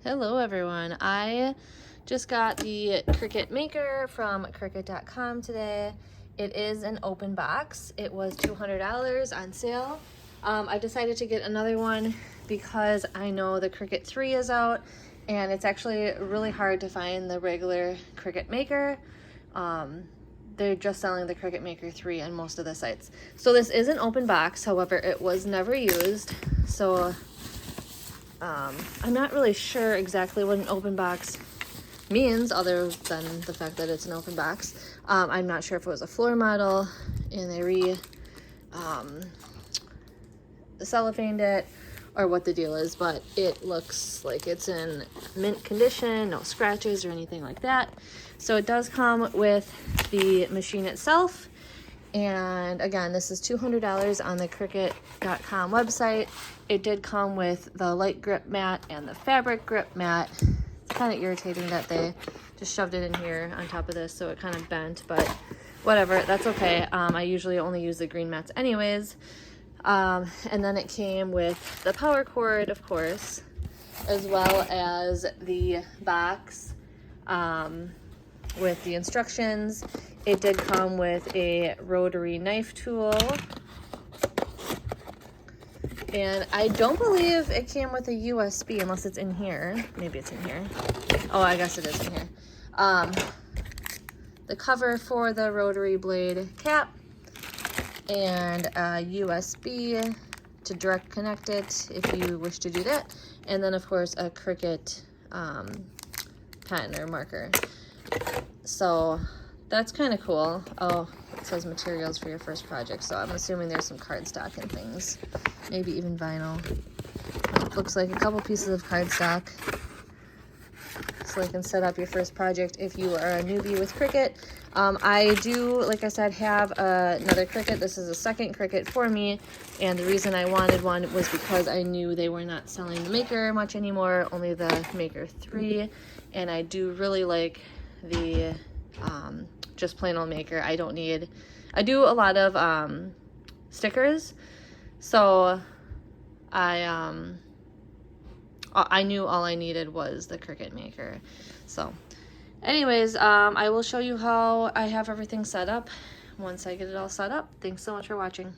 Hello everyone. I just got the Cricut maker from Cricut.com today. It is an open box. It was $200 on sale. I decided to get another one because I know the Cricut 3 is out and it's actually really hard to find the regular Cricut maker. They're just selling the Cricut Maker 3 on most of the sites. So this is an open box, however, it was never used. So I'm not really sure exactly what an open box means other than the fact that it's an open box. I'm not sure if it was a floor model and they cellophaned it or what the deal is, but it looks like it's in mint condition, no scratches or anything like that. So it does come with the machine itself. And again, this is $200 on the Cricut.com website. It did come with the light grip mat and the fabric grip mat. It's kind of irritating that they just shoved it in here on top of this, so it kind of bent, but whatever, that's okay. I usually only use the green mats anyways. And then it came with the power cord, of course, as well as the box with the instructions. It did come with a rotary knife tool. And I don't believe it came with a USB unless it's in here. Maybe it's in here. Oh, I guess it is in here. The cover for the rotary blade cap and a USB to direct connect it if you wish to do that. And then of course a Cricut pen or marker. So that's kind of cool. Oh, it says materials for your first project, so I'm assuming there's some cardstock and things, maybe even vinyl. It looks like a couple pieces of cardstock, so you can set up your first project if you are a newbie with Cricut. I do, like I said, have another Cricut. This is a second Cricut for me, and the reason I wanted one was because I knew they were not selling the Maker much anymore, only the Maker 3, and I do really like the just plain old Maker. I do a lot of stickers, so I knew all I needed was the Cricut Maker. So anyways, I will show you how I have everything set up once I get it all set up. Thanks so much for watching.